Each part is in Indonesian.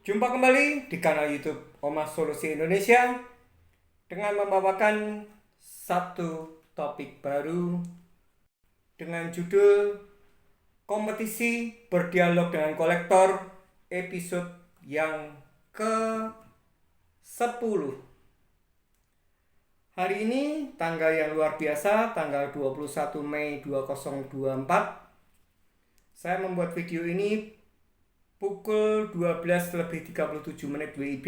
Jumpa kembali di kanal YouTube Omas Solusi Indonesia dengan membawakan satu topik baru dengan judul Kompetisi Berdialog dengan Kolektor episode yang ke-10. Hari ini tanggal yang luar biasa, tanggal 21 Mei 2024. Saya membuat video ini pukul 12:37 WIB,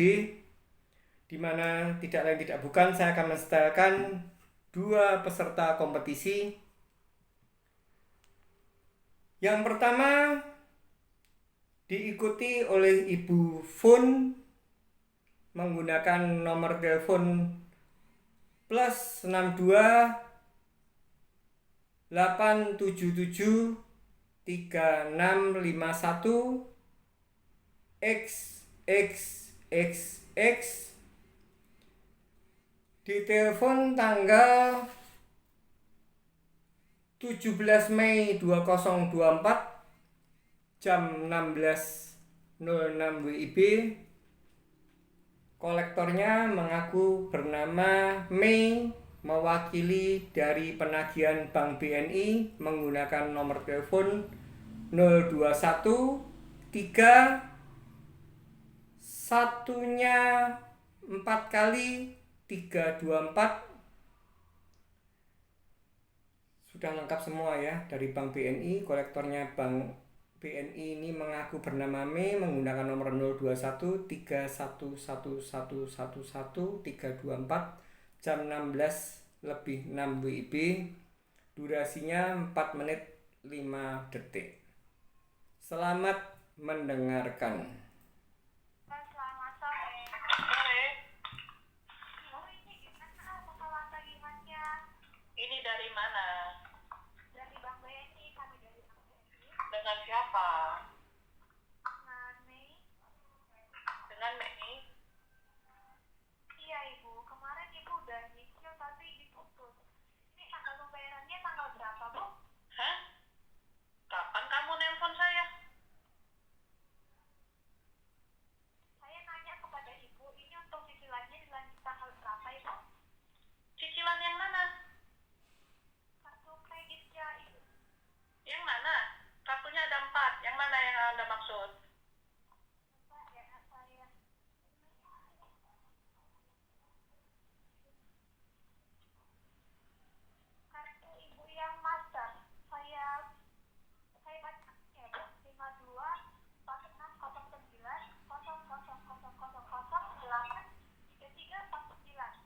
di mana tidak lain tidak bukan saya akan mensetelkan dua peserta kompetisi. Yang pertama diikuti oleh Ibu Fun menggunakan nomor telepon plus 62 877 3651 XXXX di telepon tanggal 17 Mei 2024 jam 16.06 WIB. Kolektornya mengaku bernama Mei, mewakili dari penagihan Bank BNI menggunakan nomor telepon 021 3 satunya 4 kali 324. Sudah lengkap semua ya dari Bank BNI. Kolektornya Bank BNI ini mengaku bernama Mei menggunakan nomor 021 3111111 324 jam 16:06 WIB. Durasinya 4 menit 5 detik. Selamat mendengarkan. Ini dari mana? Dari Bank BNI, kami dari Bank BNI. Dengan siapa? Dengan Mei. Dengan Mei? Iya Ibu, kemarin Ibu udah nyicil tapi diputus. Ini tanggal pembayarannya tanggal berapa Bu? Hah? Kapan kamu nelpon saya? Saya nanya kepada Ibu, ini untuk cicilannya dilanjut tanggal berapa Ibu? Cicilan yang mana? Kartu kreditnya Ibu. Yang mana? Kartunya ada 4. Yang mana yang Anda maksud? Pak, ya saya. Kartu Ibu yang master. Saya baca ya Bu. 52 4609 000008 3349.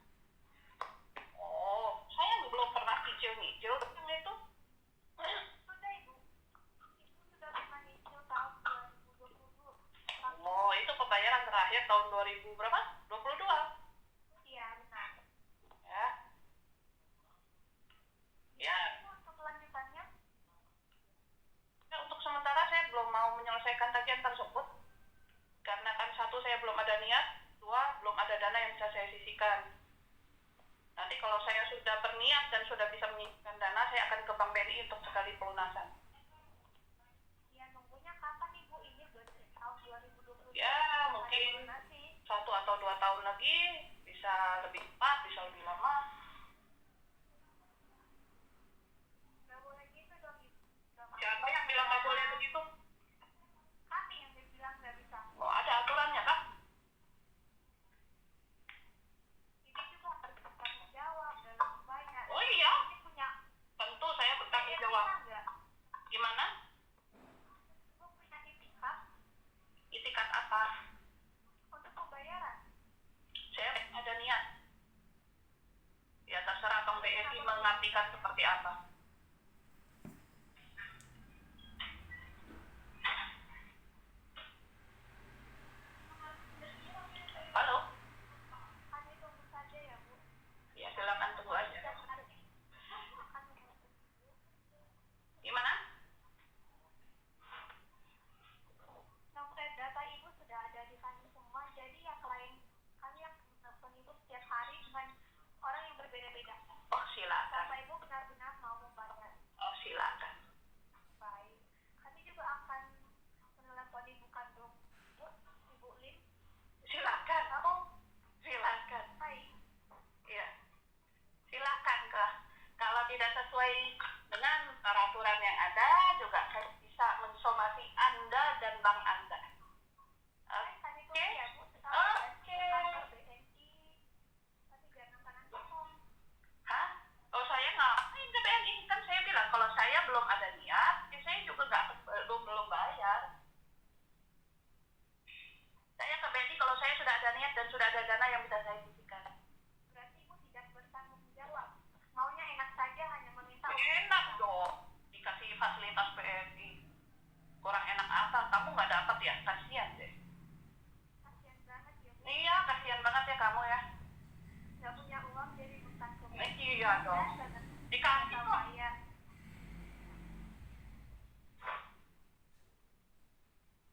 Oh, saya belum pernah nyicil-nyicil yang itu. Sudah Ibu. Ibu sudah pernah nyicil tahun 2022. Oh, itu pembayaran terakhir tahun 2000 berapa? 22. Iya benar. Ya. Ya. Ibu untuk kelanjutannya? Ya, untuk sementara saya belum mau menyelesaikan tagihan tersebut. Karena kan satu, saya belum ada niat. Dua, belum ada dana yang bisa saya sisihkan. Nanti kalau saya sudah berniat dan sudah bisa menyisihkan dana, saya akan ke Bank BNI untuk sekali pelunasan. Ya nunggunya kapan Ibu? Ini udah dari tahun 2020. Ya, mungkin 1 atau 2 tahun lagi, bisa lebih cepat, bisa lebih lama. Gak boleh gitu dong Ibu. Siapa yang bilang nggak boleh begitu? Kami yang bilang gak bisa. Oh, ada aturannya kah? Ini juga harus bertanggung jawab dan lebih banyak. Oh iya, Ini punya tentu saya bertanggung jawab. nggak? Gimana? Ibu punya itikat Itikat apa? untuk pembayaran. Saya ada niat. Ya terserah Bank BNI mengartikan seperti apa. Halo? Kami tunggu saja ya Bu. Ya silakan tunggu aja. Setiap hari akan menghubungi. Gimana? Nomor data Ibu sudah ada di kami semua. Jadi yang lain kami akan menelpon Ibu setiap hari dengan orang yang berbeda-beda. Oh silakan. Sampai Ibu benar-benar mau yang bisa saya sisihkan. Berarti ibu tidak bertanggung jawab. Maunya enak saja hanya meminta. Enak dong, dikasih fasilitas PMI. Kurang enak apa? Kamu nggak dapat ya? Kasian deh. Kasian banget ya bu. Iya, kasian banget ya kamu ya. Nggak punya uang jadi utang ke bank. Iya dong. Dikasih kok. Saya.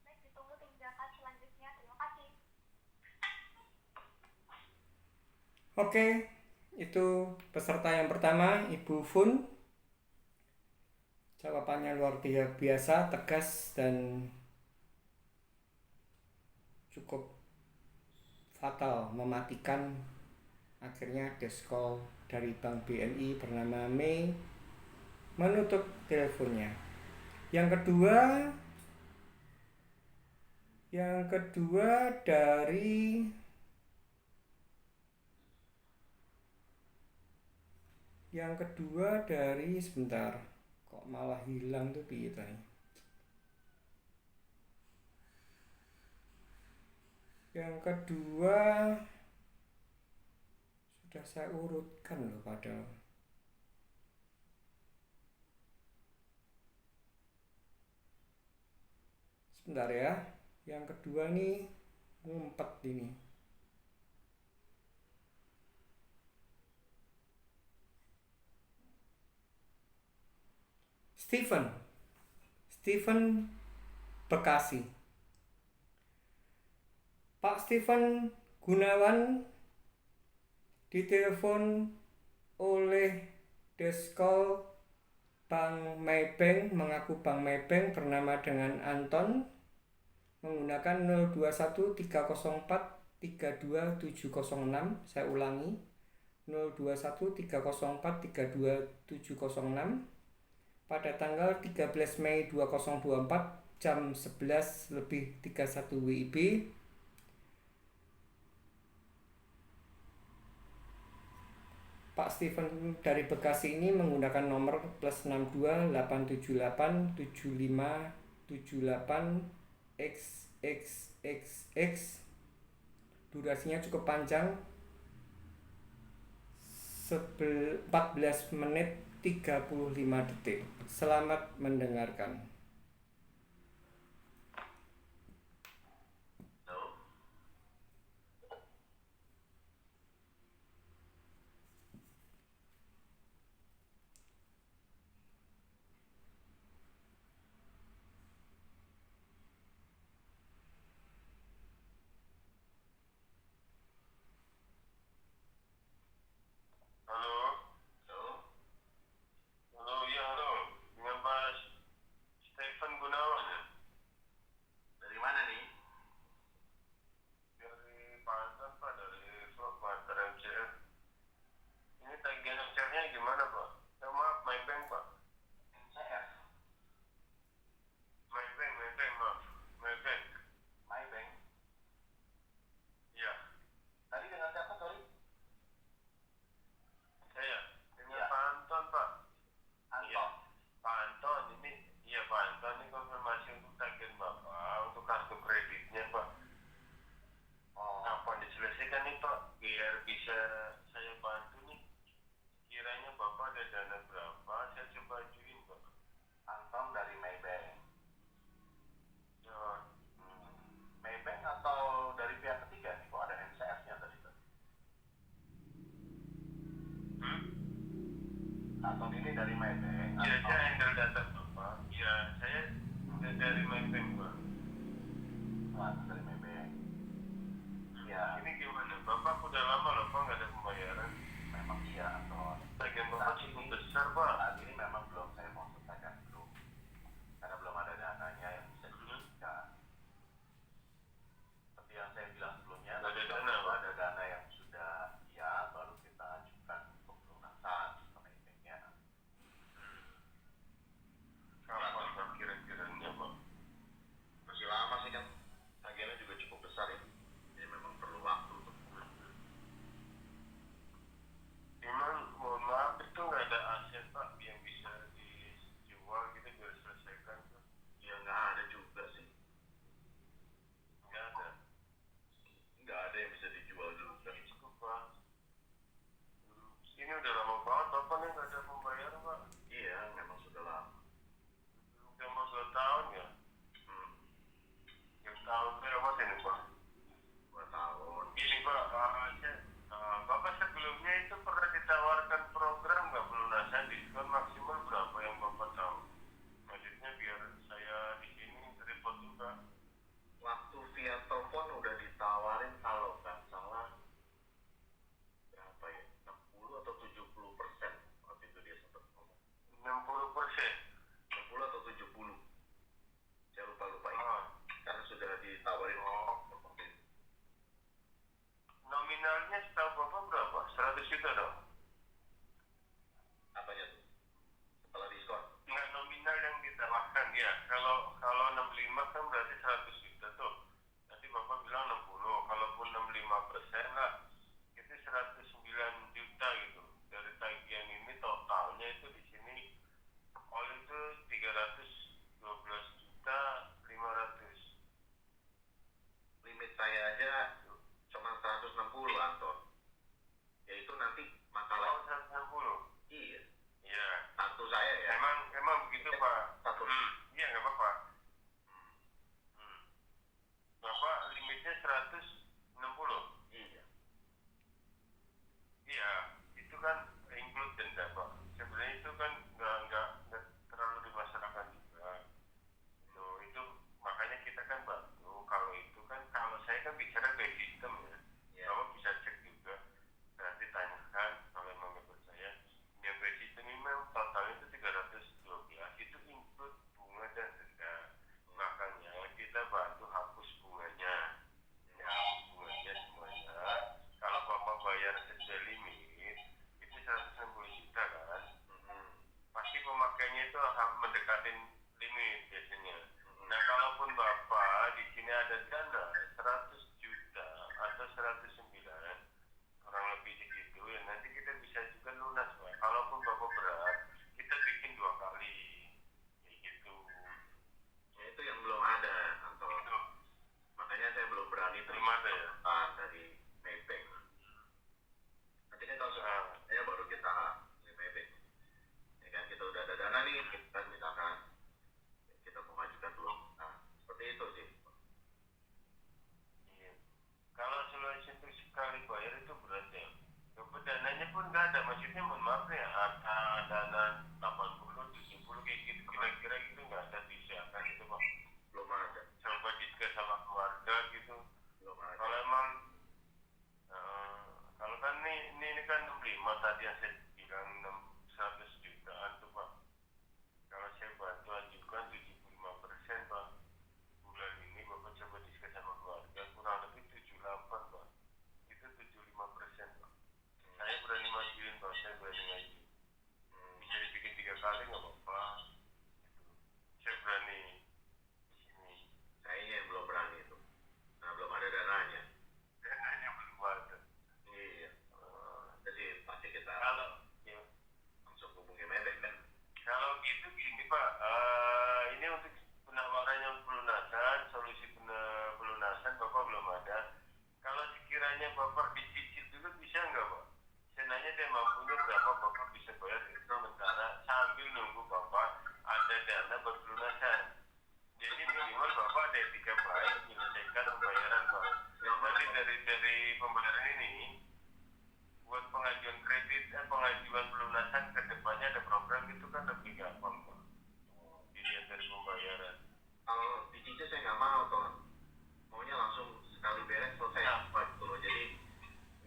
Baik, ditunggu tindakan selanjutnya. Terima kasih. Oke, itu peserta yang pertama, Ibu Fun. Jawabannya luar biasa, tegas, dan cukup fatal, mematikan. Akhirnya deskol dari Bank BNI bernama Mei menutup teleponnya. Yang kedua dari sebentar, kok malah hilang tuh piye tadi? Yang kedua sudah saya urutkan loh padahal. Sebentar ya. Yang kedua nih ngumpet ini. Steven Bekasi. Pak Steven Gunawan ditelepon oleh deskol Bank Maybank, mengaku Bank Maybank bernama dengan Anton, menggunakan 0213043276. Saya ulangi, 0213043276 pada tanggal 13 Mei 2024 jam 11:31 WIB. Pak Steven dari Bekasi ini menggunakan nomor +62 878 7578XXXX. Durasinya cukup panjang, 14 menit 35 detik. Selamat mendengarkan. Anton ini dari Maybank. Iya, saya handle data Bapak. Iya, saya dari Maybank, Pak. Anton dari Maybank. Iya. Ini gimana? Bapak udah lama loh, Pak, nggak ada pembayaran. Memang iya, Anton. Tagihan Bapak cukup besar, Pak. Saat ini memang belum saya mau selesaikan dulu. Karena belum ada dananya yang bisa diberikan. Seperti yang saya bilang sebelumnya, ada dana, Pak. Ada dana yang sudah siap, baru kita ajukan untuk pelunasan ke Maybanknya. Kapan Pak kira-kiranya, Pak? Masih lama sih kan. Tagihannya juga cukup besar ya. Jadi memang perlu waktu untuk pelunasan. Memang mohon maaf itu nggak ada nominalnya setahu Bapak berapa? 100 juta dong? Apanya tuh? Setelah diskon? Nggak nominal yang ditawarkan ya. Kalau 65 kan berarti 100 juta tuh. Nanti Bapak bilang 60. Kalaupun 65% lah, itu 109 juta gitu. Dari tagihan ini totalnya itu di sini all itu 312 juta 500. Limit saya aja cuma 160, Anton. Yaitu nanti masalah. Oh, 160. Iya. Iya. Kartu saya ya. Emang begitu Pak. Satu. Iya nggak apa-apa. Bapak limitnya 160. Iya. Iya, itu kan include denda Pak. Sebenarnya itu kan nggak terlalu dimasalahkan juga. Tuh, itu makanya kita kan bantu. Kalau itu kan, kalau saya kan bicara by system ya. Iya. Bapak bisa cek juga. Nanti tanyakan kalau emang nggak percaya. Yang by system ini memang total itu 312. Itu include bunga dan denda. Makanya kita bantu hapus bunganya. Ya, hapus bunganya semuanya. Kalau Bapak bayar sesuai limit, itu 160 juta kan. Pasti pemakainya itu akan mendekatin limit biasanya. Nah, kalaupun Bapak di sini ada dana 100 juta atau 109, kurang lebih segitu, ya nanti kita bisa juga lunas Pak. Kalaupun Bapak berat, kita bikin 2 kali. Kayak gitu. Ya itu yang belum ada, Anton. Itu Makanya saya belum berani belum ada ya. dari Maybank. Nanti kan kalau saya baru kita beli Maybank. Ya kan, kita udah ada dana nih, kita misalkan kita mau majukan dulu. Nah, seperti itu sih. Iya. Kalau solusi itu sekali bayar itu berat ya. Bapak dananya pun nggak ada. Maksudnya mohon maaf ya, ada dana 80, 70 kayak gitu. Kira-kira gitu nggak ada disiapkan gitu Pak. Belum ada. Coba diskus sama keluarga gitu. Belum ada. Kalau emang kalau kan ini kan 65 tadi yang saya bilang 100 jutaan tuh Pak. Kalau saya bantu ajukan 75% Pak. Bulan ini Bapak coba diskus sama keluarga kurang lebih 78 Pak. Itu 75% Pak. Saya berani majuin Pak, saya berani ngajuin. Bisa dibikin 3 kali nggak apa-apa. Gitu. Saya berani di sini. Kayaknya yang belum berani itu. Nah, belum ada dananya. Dananya belum ada. Iya. Jadi pasti kita Kalau ya, langsung hubungi Maybank kan. kalau gitu gini Pak, ini untuk penawarannya pelunasan, solusi pelunasan Bapak belum ada. Kalau sekiranya Bapak dicicil dulu bisa nggak Pak? Saya nanya deh mampunya berapa Bapak bisa bayar itu sementara sambil nunggu Bapak ada dana berpelunasan. Jadi minimal Bapak ada etika baik menyelesaikan pembayaran Pak. Nanti dari pembayaran ini buat pengajuan kredit, pengajuan pelunasan ke depannya ada program itu kan lebih gampang Pak. Dilihat dari pembayaran. Kalau dicicil saya nggak mau, Ton. Maunya langsung sekali beres selesai apa gitu loh. Jadi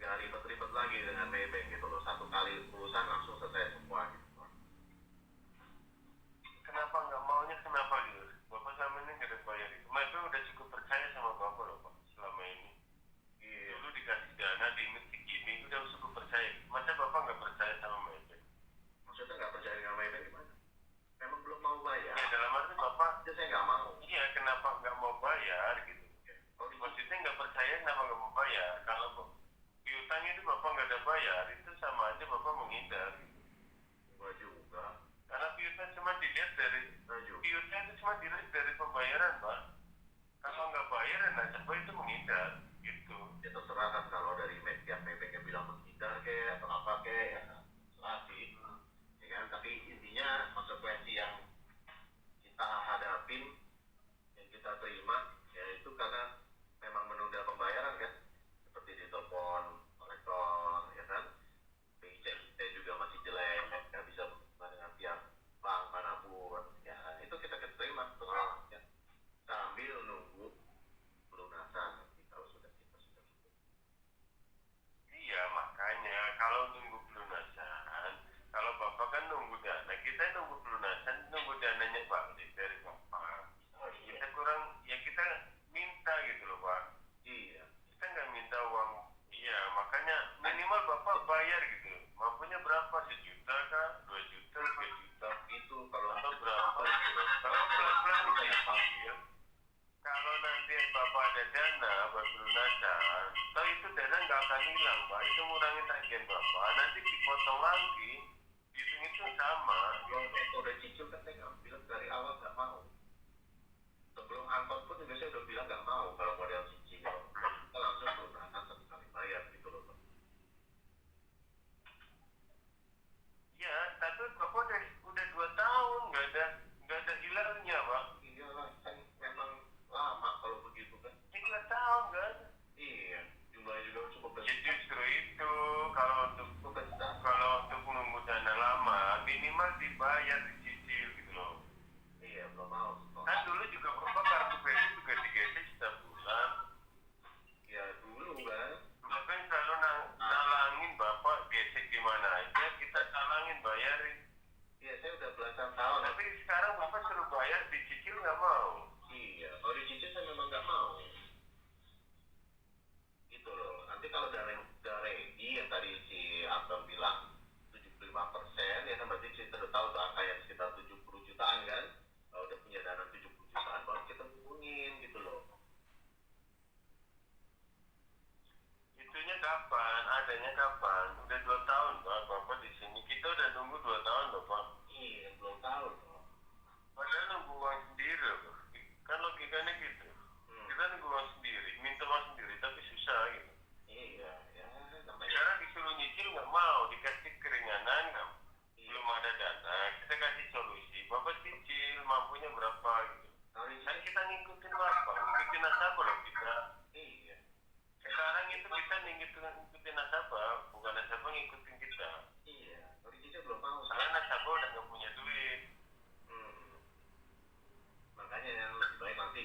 nggak ribet-ribet lagi dengan Maybank gitu loh. Satu kali urusan langsung selesai semua gitu. Kenapa nggak maunya kenapa gitu? Bapak selama ini nggak ada bayar itu. Mereka udah cukup percaya sama Bapak loh Pak selama ini. Iya. Dulu dikasih dana limit segini udah cukup percaya. Masa Bapak nggak percaya sama mereka? Maksudnya nggak percaya dengan Maybank gimana? Memang belum mau bayar. Ya dalam arti Bapak, Itu saya nggak mau. iya kenapa nggak mau bayar gitu? Kalau dicicil Maksudnya nggak percaya kenapa nggak mau bayar? Kalau piutangnya itu Bapak nggak ada bayar, itu sama aja Bapak menghindar. Gitu. gua juga. Karena piutang cuma dilihat dari Baju. piutang itu cuma dilihat dari pembayaran Pak. Kalau nggak bayar ya nasabah itu menghindar gitu. Ya terserah kan kalau dari pihak Maybank yang bilang menghindar kayak atau apa kayak ya terserah sih. Ya kan, tapi intinya konsekuensi yang kita hadapin, yang kita terima, ya itu karena memang menunda pembayaran kan, seperti ditelepon kolektor, ya kan, BCT juga masih jelek, nggak bisa berhubungan dengan pihak bank manapun, ya itu kita terima terus, ya. Sambil nunggu pelunasan nanti kalau sudah kita sudah cukup. Iya makanya kalau nunggu pelunasan, kalau Bapak kan nunggu dana, kita nunggu pelunasan, nunggu dananya balik dari Bapak. Kita kurang, ya kita minta gitu. makanya minimal bapak bayar gitu. Mampunya berapa? 1 juta kah? 2 juta, 3 juta? Itu kalau Atau berapa gitu. Kalau pelan-pelan itu ya panggil. Kalau nanti bapak ada dana buat pelunasan, toh itu dana nggak akan hilang pak. Itu ngurangin tagihan bapak. Nanti dipotong lagi, hitung itu sama. kalau metode cicil kan saya nggak bilang dari awal nggak mau. Sebelum angkot pun juga saya udah bilang nggak mau kalau model cicil. Kita langsung lunasan satu kali bayar gitu loh. Ya, tapi bapak udah 2 tahun nggak ada hilangnya pak. Iyalah kan memang lama kalau begitu kan. 3 tahun kan? Iya, jumlahnya juga cukup Ya besar. justru itu kalau untuk Cukup besar. menunggu dana lama minimal dibayar dicicil gitu loh. Iya, belum mau. Kan dulu juga bapak kartu kredit juga digesek setiap bulan. Ya dulu kan. Bapak yang selalu nalangin bapak gesek di mana aja kita talangin bayarin. Iya, saya udah belasan tahun. Tapi sekarang bapak suruh bayar dicicil nggak mau. Iya, kalau dicicil saya memang nggak mau. Gitu loh. Nanti kalau udah ready yang tadi si Abang bilang 75%, ya kan berarti kita udah tahu tuh angka yang sekitar 70 jutaan kan. Kalau udah punya dana 70 jutaan baru kita hubungin gitu loh. Itunya kapan? Adanya kapan? Udah 2 tahun pak. Bapak di sini kita udah nunggu 2 tahun loh pak. Iya, belum tahu loh. Padahal nunggu uang sendiri loh. Kan logikanya gitu. Kita nunggu uang sendiri, minta uang sendiri tapi susah gitu. Iya, ya namanya. Sekarang disuruh nyicil nggak mau, dikasih keringanan nggak, belum ada dana, kita kasih solusi. Bapak cicil, mampunya berapa gitu. Kalau Kan dicicil, kita ngikutin bapak, ngikutin nasabah loh kita. iya. Sekarang itu kita ngikutin nasabah, bukan nasabah ngikutin kita. Iya, kalau dicicil belum mau. Karena nasabah udah nggak punya duit. Makanya yang lebih baik nanti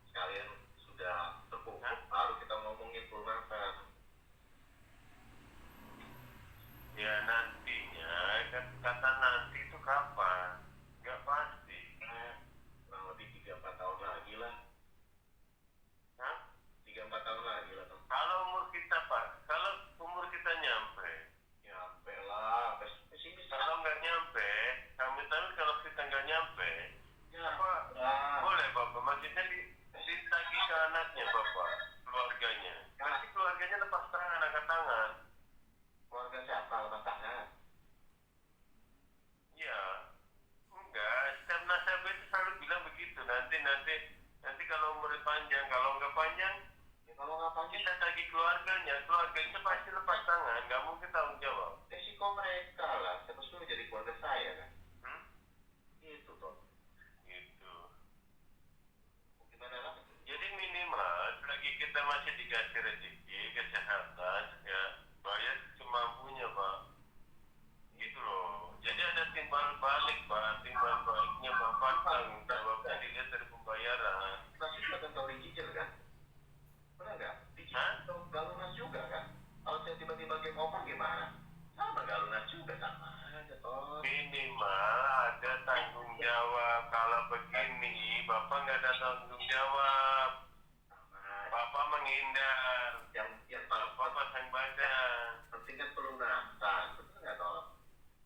sekalian sudah terkumpul baru kita ngomongin pelunasan. Ya nantinya, kata nanti itu kapan? Nggak pasti. Kurang lebih 3-4 tahun lagi lah. Hah? 3-4 tahun lagi lah. Kalau umur kita pak, kalau umur kita nyampe, Nyampe lah, pesimis kalau nggak nyampe, kami tahu kalau kita nggak nyampe, ya, apa lah. boleh bapak, maksudnya ditagih ke anaknya bapak, keluarganya. Nanti keluarganya lepas tangan, angkat tangan. Keluarga siapa lepas tangan? Ya, enggak. Setiap nasabah itu selalu bilang begitu. Nanti kalau umurnya panjang, kalau nggak panjang, Ya kalau nggak panjang, kita tagih keluarganya pasti lepas tangan, nggak mungkin tanggung jawab. resiko mereka lah. Siapa suruh jadi keluarga saya kan? Itu toh. Gitu. Gimana lah? Jadi minimal selagi kita masih dikasih rezeki, kesehatan, ya bayar semampunya pak. Gitu loh. Jadi ada timbal balik pak, timbal baliknya bapak tanggung jawabnya dilihat dari pembayaran. Masih juga tahu dicicil kan? Benar nggak? Dicicil Hah? nggak lunas juga kan? Kalau saya tiba-tiba game over gimana? Sama nggak lunas juga sama aja toh. Minimal ada tanggung jawab. Kalau begini bapak nggak ada tanggung jawab. Sama aja. Bapak menghindar. Yang Bapak pasang badan. penting kan pelunasan, betul nggak toh?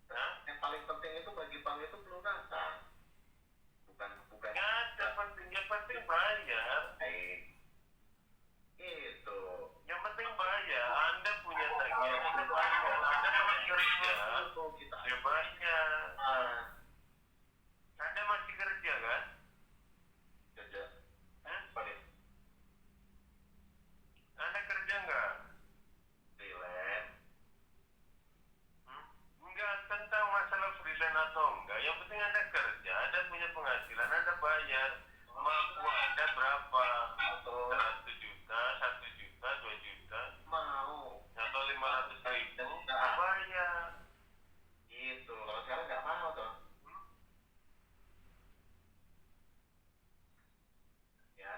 Hah? Yang paling penting itu bagi bank itu pelunasan, bukan Nggak ada penting bayar. itu. Yang penting bayar. Anda punya tagihan, Anda bayar. Anda masih kerja, Itu kita ya bayar. ah, Anda masih kerja kan? kerja Hah? apa nih? Anda kerja nggak? Freelance. Enggak, tentang masalah freelance atau enggak. Yang penting Anda kerja, Anda punya penghasilan, Anda bayar. Mampu Anda berapa? Atau 1 juta, 1 juta, 2 juta, mau atau 500.000, bayar. gitu. Kalau sekarang nggak mau toh. Ya,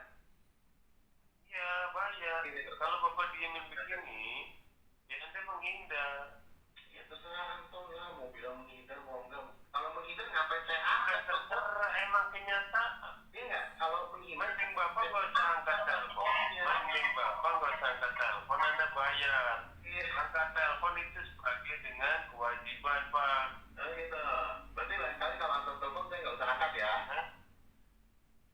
Ya, bayar. Kalau Bapak diemin begini, ya Anda menghindar. ya terserah antum lah. Mau bilang menghindar mau enggak. Kalau menghindar ngapain saya Bukan angkat? Toh? terserah, emang kenyataan. Iya nggak? Kalau menghindar Mending Bapak nggak usah angkat telepon. Mending Bapak nggak usah angkat telepon, Anda bayar. Iya. angkat telepon itu sebagai dengan kewajiban, Pak. Nah gitu. Berarti lain kali kalau angkat telepon saya nggak usah angkat ya.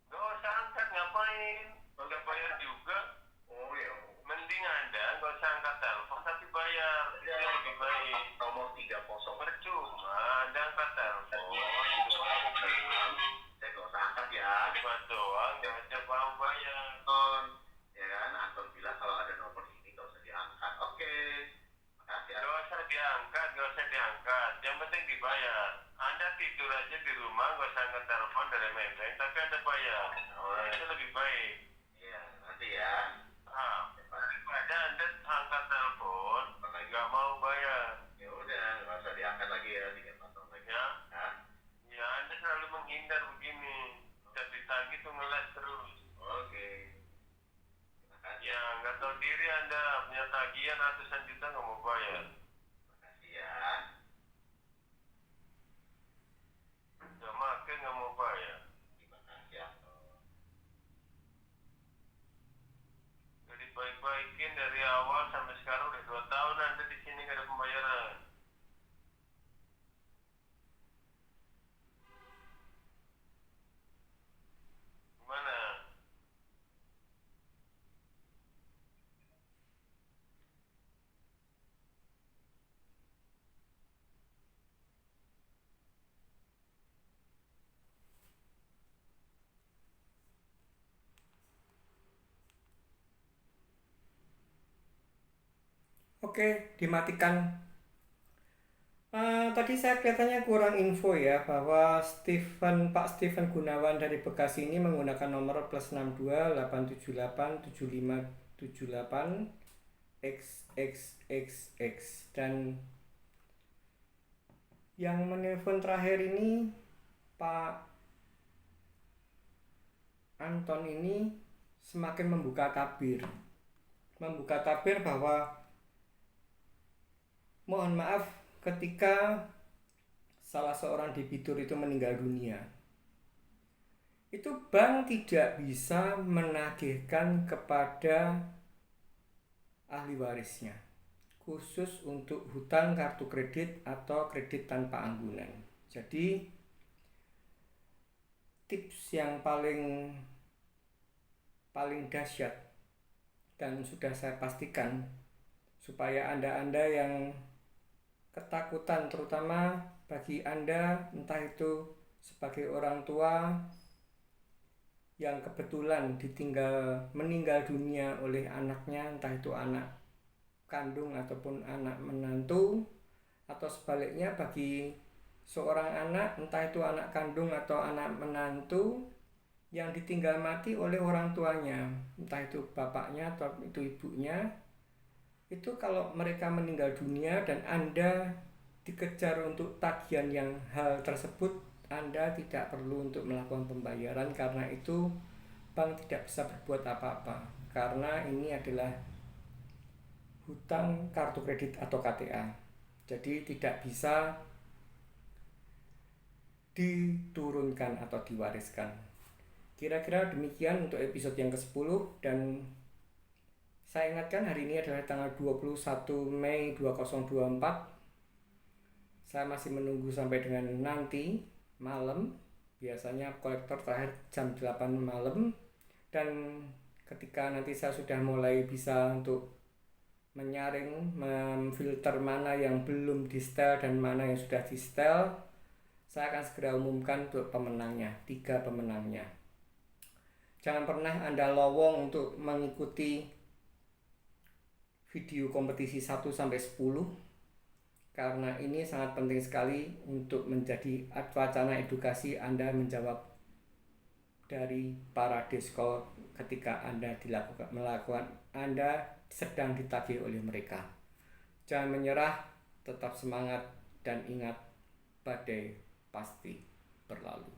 Gak usah angkat, ngapain? Nggak bayar juga. Oh ya. Mending Anda gak usah angkat telepon tapi bayar. Itu yang lebih baik. Nomor 30. Percuma Anda angkat telepon. Saya nggak usah angkat ya. Cuma doang, gak ada mau bayar. Anton, ya kan? Anton bilang kalau ada nomor ini nggak usah diangkat. Oke. Makasih. Gak usah diangkat, gak usah diangkat. Yang penting dibayar. Anda tidur aja di rumah, gak usah angkat telepon dari Maybank, tapi Anda bayar. Itu lebih baik. Iya, nanti ya. Daripada Anda angkat telepon, nggak mau bayar. Ya udah, nggak usah diangkat lagi ya, 3 pasang lagi. Ya, Hah? ya Anda selalu menghindar begini. Dan ditagih tuh ngeles terus. Oke. Terima kasih. Ya, nggak tahu diri Anda punya tagihan ratusan juta nggak mau bayar. Terima kasih ya. Udah makan nggak mau bayar. Terima kasih Anton. Udah dibaik-baikin dari awal sampai sekarang udah 2 tahun Anda di sini nggak ada pembayaran. Gimana? Oke, dimatikan. Tadi saya kelihatannya kurang info ya bahwa Pak Steven Gunawan dari Bekasi ini menggunakan nomor +62 878 7578 XXXX, dan yang menelpon terakhir ini Pak Anton ini semakin membuka tabir bahwa mohon maaf ketika salah seorang debitur itu meninggal dunia, itu bank tidak bisa menagihkan kepada ahli warisnya, khusus untuk hutang kartu kredit atau kredit tanpa anggunan. Jadi tips yang paling dahsyat dan sudah saya pastikan supaya Anda yang ketakutan, terutama bagi Anda entah itu sebagai orang tua yang kebetulan meninggal dunia oleh anaknya, entah itu anak kandung ataupun anak menantu, atau sebaliknya bagi seorang anak, entah itu anak kandung atau anak menantu yang ditinggal mati oleh orang tuanya, entah itu bapaknya atau itu ibunya. Itu kalau mereka meninggal dunia dan Anda dikejar untuk tagihan yang hal tersebut, Anda tidak perlu untuk melakukan pembayaran, karena itu bank tidak bisa berbuat apa-apa, karena ini adalah hutang kartu kredit atau KTA. Jadi tidak bisa diturunkan atau diwariskan. Kira-kira demikian untuk episode yang ke-10, dan saya ingatkan hari ini adalah tanggal 21 Mei 2024. Saya masih menunggu sampai dengan nanti malam. Biasanya kolektor terakhir jam 8 malam. Dan ketika nanti saya sudah mulai bisa untuk menyaring, memfilter mana yang belum di-setel dan mana yang sudah di-setel, saya akan segera umumkan untuk pemenangnya, 3 pemenangnya. Jangan pernah Anda lowong untuk mengikuti video kompetisi 1-10, karena ini sangat penting sekali untuk menjadi wacana edukasi Anda menjawab dari para diskol ketika Anda melakukan Anda sedang ditagih oleh mereka. Jangan menyerah, tetap semangat, dan ingat, badai pasti berlalu.